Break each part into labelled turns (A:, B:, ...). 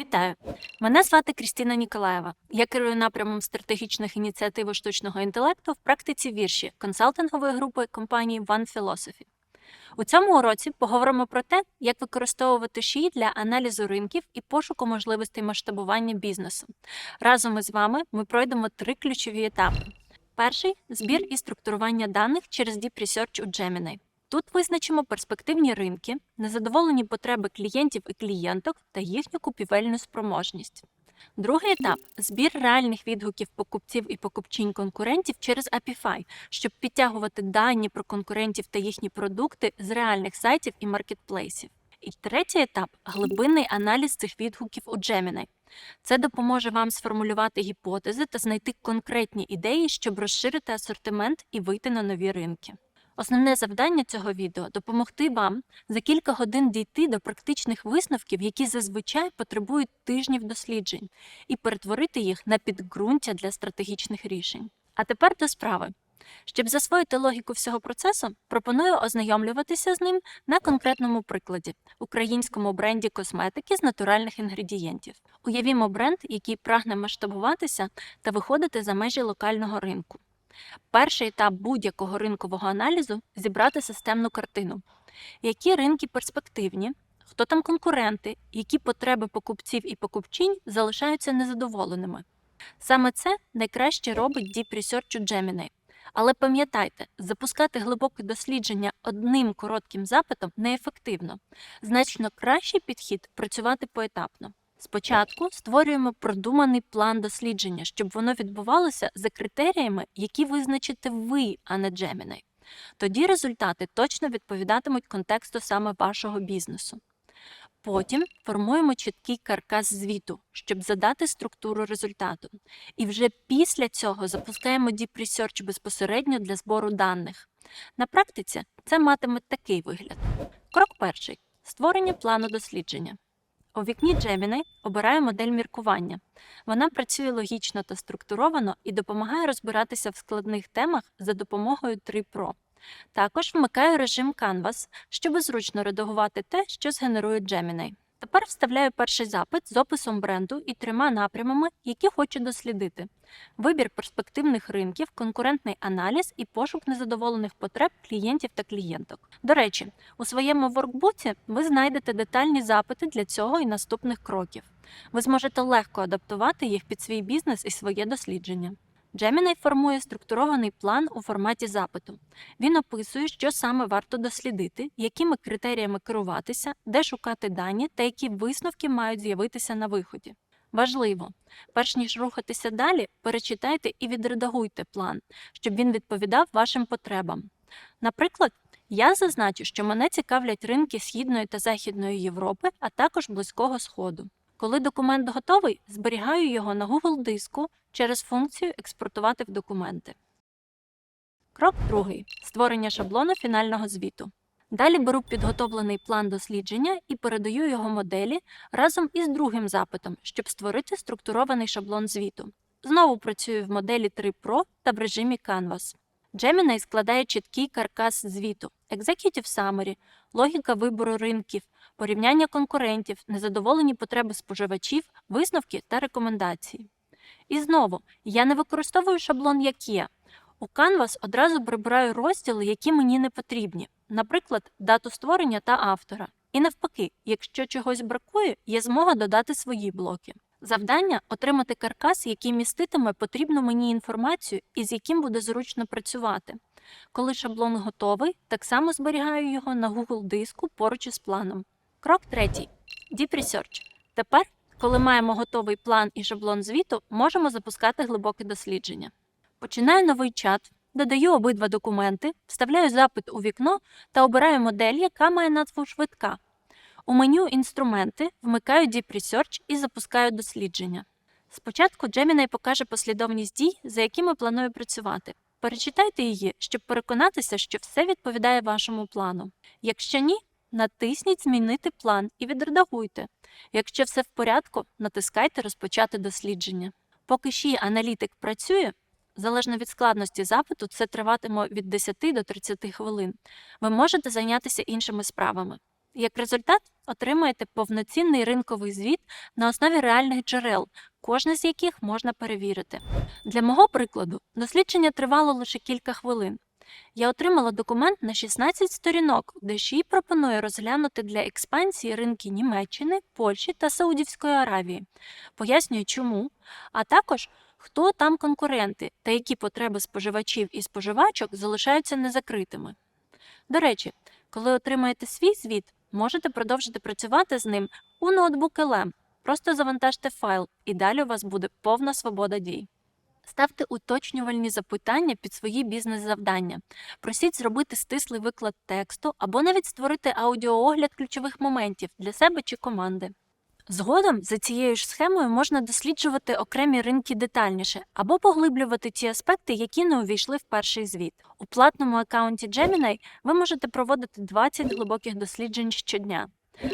A: Вітаю! Мене звати Крістіна Ніколаєва. Я керую напрямом стратегічних ініціатив штучного інтелекту в практиці вірші консалтингової групи компанії One Philosophy. У цьому уроці поговоримо про те, як використовувати ШІ для аналізу ринків і пошуку можливостей масштабування бізнесу. Разом із вами ми пройдемо 3 ключові етапи. Перший – збір і структурування даних через Deep Research у Gemini. Тут визначимо перспективні ринки, незадоволені потреби клієнтів і клієнток та їхню купівельну спроможність. Другий етап – збір реальних відгуків покупців і покупчинь конкурентів через Apify, щоб підтягувати дані про конкурентів та їхні продукти з реальних сайтів і маркетплейсів. І третій етап – глибинний аналіз цих відгуків у Gemini. Це допоможе вам сформулювати гіпотези та знайти конкретні ідеї, щоб розширити асортимент і вийти на нові ринки. Основне завдання цього відео – допомогти вам за кілька годин дійти до практичних висновків, які зазвичай потребують тижнів досліджень, і перетворити їх на підґрунтя для стратегічних рішень. А тепер до справи. Щоб засвоїти логіку всього процесу, пропоную ознайомлюватися з ним на конкретному прикладі – українському бренді косметики з натуральних інгредієнтів. Уявімо бренд, який прагне масштабуватися та виходити за межі локального ринку. Перший етап будь-якого ринкового аналізу – зібрати системну картину. Які ринки перспективні, хто там конкуренти, які потреби покупців і покупчинь залишаються незадоволеними. Саме це найкраще робить Deep Research у Gemini. Але пам'ятайте, запускати глибоке дослідження одним коротким запитом неефективно. Значно кращий підхід – працювати поетапно. Спочатку створюємо продуманий план дослідження, щоб воно відбувалося за критеріями, які визначите ви, а не Gemini. Тоді результати точно відповідатимуть контексту саме вашого бізнесу. Потім формуємо чіткий каркас звіту, щоб задати структуру результату. І вже після цього запускаємо Deep Research безпосередньо для збору даних. На практиці це матиме такий вигляд. Крок перший – створення плану дослідження. У вікні Gemini обираю модель міркування. Вона працює логічно та структуровано і допомагає розбиратися в складних темах за допомогою 3 Pro. Також вмикаю режим Canvas, щоб зручно редагувати те, що згенерує Gemini. Тепер вставляю перший запит з описом бренду і 3 напрямами, які хочу дослідити. Вибір перспективних ринків, конкурентний аналіз і пошук незадоволених потреб клієнтів та клієнток. До речі, у своєму воркбуці ви знайдете детальні запити для цього і наступних кроків. Ви зможете легко адаптувати їх під свій бізнес і своє дослідження. Gemini формує структурований план у форматі запиту. Він описує, що саме варто дослідити, якими критеріями керуватися, де шукати дані та які висновки мають з'явитися на виході. Важливо! Перш ніж рухатися далі, перечитайте і відредагуйте план, щоб він відповідав вашим потребам. Наприклад, я зазначу, що мене цікавлять ринки Східної та Західної Європи, а також Близького Сходу. Коли документ готовий, зберігаю його на Google диску через функцію «Експортувати в документи». Крок другий – створення шаблону фінального звіту. Далі беру підготовлений план дослідження і передаю його моделі разом із другим запитом, щоб створити структурований шаблон звіту. Знову працюю в моделі 3 Pro та в режимі Canvas. Gemini складає чіткий каркас звіту, Executive Summary, логіка вибору ринків, порівняння конкурентів, незадоволені потреби споживачів, висновки та рекомендації. І знову, я не використовую шаблон як є. У Canvas одразу прибираю розділи, які мені не потрібні, наприклад, дату створення та автора. І навпаки, якщо чогось бракує, є змога додати свої блоки. Завдання – отримати каркас, який міститиме потрібну мені інформацію і з яким буде зручно працювати. Коли шаблон готовий, так само зберігаю його на Google диску поруч із планом. Крок третій – Deep Research. Тепер, коли маємо готовий план і шаблон звіту, можемо запускати глибоке дослідження. Починаю новий чат, додаю обидва документи, вставляю запит у вікно та обираю модель, яка має назву «Швидка». У меню «Інструменти» вмикаю Deep Research і запускаю дослідження. Спочатку Gemini покаже послідовність дій, за якими планую працювати. Перечитайте її, щоб переконатися, що все відповідає вашому плану. Якщо ні, натисніть «Змінити план» і відредагуйте. Якщо все в порядку, натискайте «Розпочати дослідження». Поки ШІ-аналітик працює, залежно від складності запиту, це триватиме від 10 до 30 хвилин. Ви можете зайнятися іншими справами. Як результат, отримаєте повноцінний ринковий звіт на основі реальних джерел, кожне з яких можна перевірити. Для мого прикладу, дослідження тривало лише кілька хвилин. Я отримала документ на 16 сторінок, де ще й пропоную розглянути для експансії ринки Німеччини, Польщі та Саудівської Аравії. Пояснюю чому, а також хто там конкуренти та які потреби споживачів і споживачок залишаються незакритими. До речі, коли отримаєте свій звіт, можете продовжити працювати з ним у Notebook LM. Просто завантажте файл, і далі у вас буде повна свобода дій. Ставте уточнювальні запитання під свої бізнес-завдання. Просіть зробити стислий виклад тексту або навіть створити аудіоогляд ключових моментів для себе чи команди. Згодом за цією ж схемою можна досліджувати окремі ринки детальніше або поглиблювати ті аспекти, які не увійшли в перший звіт. У платному аккаунті Gemini ви можете проводити 20 глибоких досліджень щодня,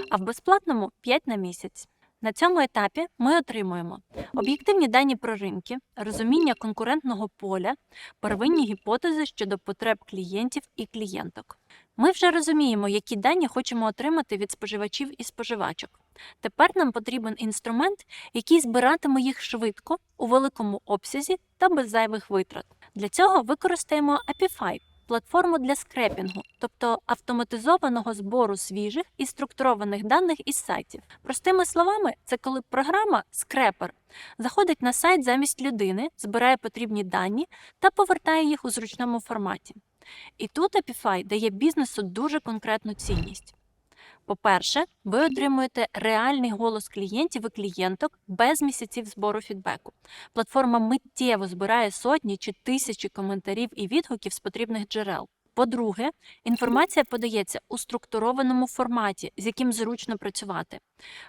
A: а в безплатному – 5 на місяць. На цьому етапі ми отримуємо об'єктивні дані про ринки, розуміння конкурентного поля, первинні гіпотези щодо потреб клієнтів і клієнток. Ми вже розуміємо, які дані хочемо отримати від споживачів і споживачок. Тепер нам потрібен інструмент, який збиратиме їх швидко, у великому обсязі та без зайвих витрат. Для цього використаємо Apify – платформу для скрепінгу, тобто автоматизованого збору свіжих і структурованих даних із сайтів. Простими словами, це коли програма скрепер заходить на сайт замість людини, збирає потрібні дані та повертає їх у зручному форматі. І тут Apify дає бізнесу дуже конкретну цінність. По-перше, ви отримуєте реальний голос клієнтів і клієнток без місяців збору фідбеку. Платформа миттєво збирає сотні чи тисячі коментарів і відгуків з потрібних джерел. По-друге, інформація подається у структурованому форматі, з яким зручно працювати.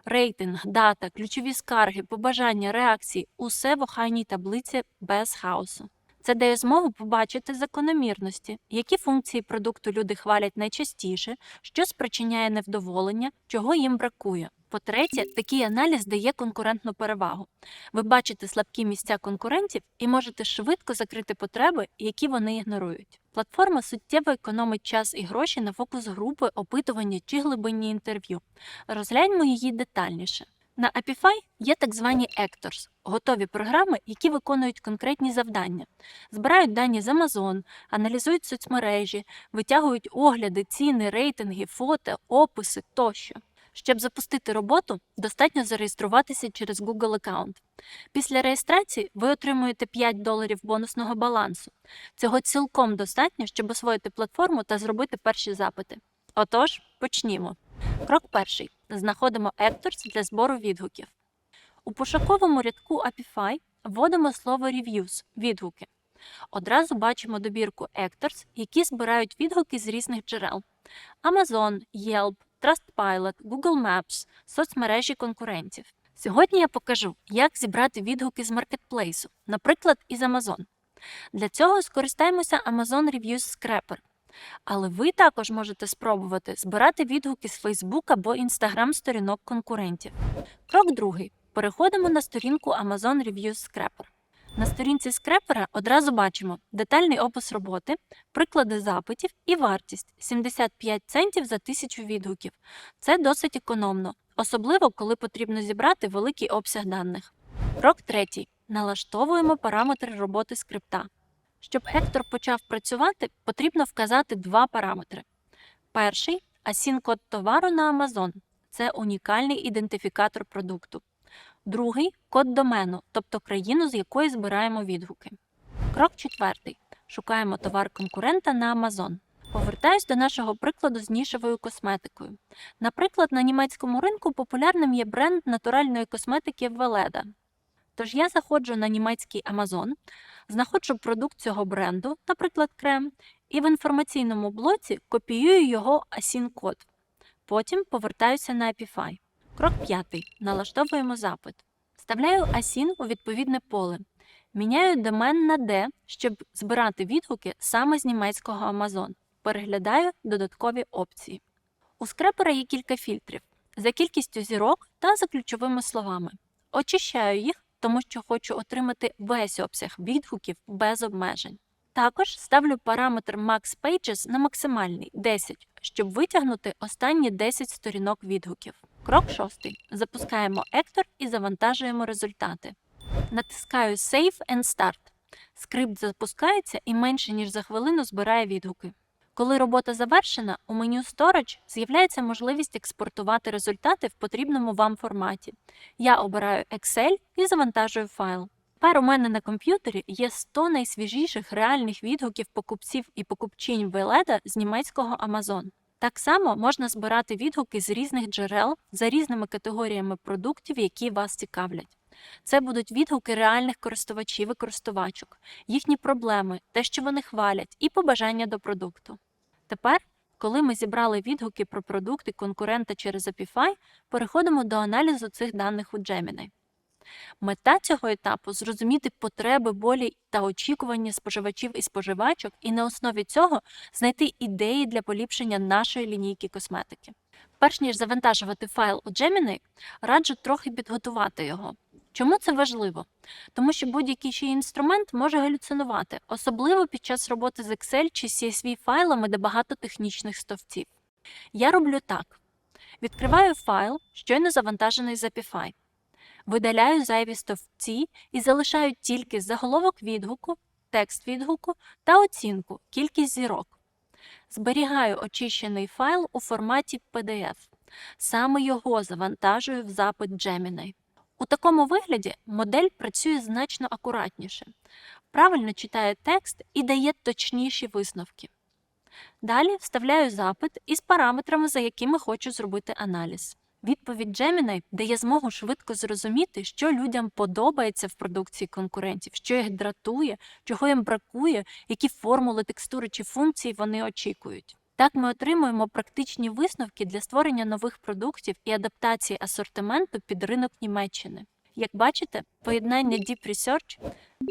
A: Рейтинг, дата, ключові скарги, побажання, реакції – усе в охайній таблиці без хаосу. Це дає змогу побачити закономірності, які функції продукту люди хвалять найчастіше, що спричиняє невдоволення, чого їм бракує. По-третє, такий аналіз дає конкурентну перевагу. Ви бачите слабкі місця конкурентів і можете швидко закрити потреби, які вони ігнорують. Платформа суттєво економить час і гроші на фокус-групи, опитування чи глибинні інтерв'ю. Розгляньмо її детальніше. На Apify є так звані Actors – готові програми, які виконують конкретні завдання. Збирають дані з Amazon, аналізують соцмережі, витягують огляди, ціни, рейтинги, фото, описи тощо. Щоб запустити роботу, достатньо зареєструватися через Google аккаунт. Після реєстрації ви отримуєте $5 бонусного балансу. Цього цілком достатньо, щоб освоїти платформу та зробити перші запити. Отож, почнімо. Крок перший. Знаходимо Actors для збору відгуків. У пошуковому рядку Apify вводимо слово Reviews – відгуки. Одразу бачимо добірку Actors, які збирають відгуки з різних джерел. Amazon, Yelp, Trustpilot, Google Maps, соцмережі конкурентів. Сьогодні я покажу, як зібрати відгуки з маркетплейсу, наприклад, із Amazon. Для цього скористаємося Amazon Reviews Scraper. Але ви також можете спробувати збирати відгуки з Facebook або Instagram сторінок конкурентів. Крок другий. Переходимо на сторінку Amazon Reviews Scraper. На сторінці скрепера одразу бачимо детальний опис роботи, приклади запитів і вартість – 75 центів за 1000 відгуків. Це досить економно, особливо коли потрібно зібрати великий обсяг даних. Крок третій. Налаштовуємо параметри роботи скрипта. Щоб Ектор почав працювати, потрібно вказати два параметри. Перший – ASIN-код товару на Amazon. Це унікальний ідентифікатор продукту. Другий – код домену, тобто країну, з якої збираємо відгуки. Крок четвертий. Шукаємо товар конкурента на Amazon. Повертаюсь до нашого прикладу з нішевою косметикою. Наприклад, на німецькому ринку популярним є бренд натуральної косметики Weleda. Тож я заходжу на німецький Amazon, знаходжу продукт цього бренду, наприклад, крем, і в інформаційному блоці копіюю його ASIN-код. Потім повертаюся на Apify. Крок п'ятий. Налаштовуємо запит. Вставляю ASIN у відповідне поле. Міняю домен на D, щоб збирати відгуки саме з німецького Amazon. Переглядаю додаткові опції. У скрепера є кілька фільтрів за кількістю зірок та за ключовими словами. Очищаю їх, тому що хочу отримати весь обсяг відгуків без обмежень. Також ставлю параметр Max Pages на максимальний – 10, щоб витягнути останні 10 сторінок відгуків. Крок 6. Запускаємо Ектор і завантажуємо результати. Натискаю Save and Start. Скрипт запускається і менше ніж за хвилину збирає відгуки. Коли робота завершена, у меню Storage з'являється можливість експортувати результати в потрібному вам форматі. Я обираю Excel і завантажую файл. Тепер у мене на комп'ютері є 100 найсвіжіших реальних відгуків покупців і покупчинь Веледа з німецького Amazon. Так само можна збирати відгуки з різних джерел за різними категоріями продуктів, які вас цікавлять. Це будуть відгуки реальних користувачів і користувачок, їхні проблеми, те, що вони хвалять, і побажання до продукту. Тепер, коли ми зібрали відгуки про продукти конкурента через Apify, переходимо до аналізу цих даних у Gemini. Мета цього етапу – зрозуміти потреби, болі та очікування споживачів і споживачок і на основі цього знайти ідеї для поліпшення нашої лінійки косметики. Перш ніж завантажувати файл у Gemini, раджу трохи підготувати його. Чому це важливо? Тому що будь-який ще інструмент може галюцинувати, особливо під час роботи з Excel чи CSV файлами, де багато технічних стовпців. Я роблю так. Відкриваю файл, щойно завантажений з Apify. Видаляю зайві стовпці і залишаю тільки заголовок відгуку, текст відгуку та оцінку, кількість зірок. Зберігаю очищений файл у форматі PDF. Саме його завантажую в запит Gemini. У такому вигляді модель працює значно акуратніше, правильно читає текст і дає точніші висновки. Далі вставляю запит із параметрами, за якими хочу зробити аналіз. Відповідь Gemini дає змогу швидко зрозуміти, що людям подобається в продукції конкурентів, що їх дратує, чого їм бракує, які формули, текстури чи функції вони очікують. Так ми отримуємо практичні висновки для створення нових продуктів і адаптації асортименту під ринок Німеччини. Як бачите, поєднання Deep Research,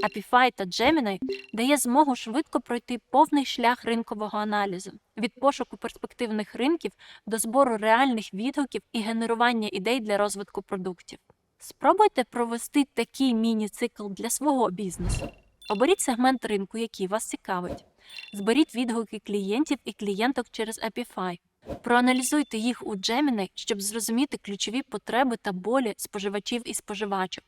A: Apify та Gemini дає змогу швидко пройти повний шлях ринкового аналізу, від пошуку перспективних ринків до збору реальних відгуків і генерування ідей для розвитку продуктів. Спробуйте провести такий міні-цикл для свого бізнесу. Оберіть сегмент ринку, який вас цікавить. Зберіть відгуки клієнтів і клієнток через Apify. Проаналізуйте їх у Gemini, щоб зрозуміти ключові потреби та болі споживачів і споживачок.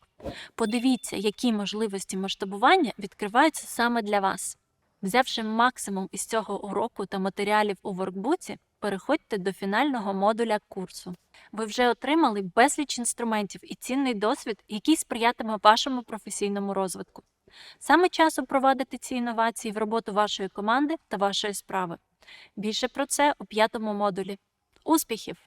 A: Подивіться, які можливості масштабування відкриваються саме для вас. Взявши максимум із цього уроку та матеріалів у воркбуці, переходьте до фінального модуля курсу. Ви вже отримали безліч інструментів і цінний досвід, який сприятиме вашому професійному розвитку. Саме час впровадити ці інновації в роботу вашої команди та вашої справи. Більше про це у 5-му модулі. Успіхів!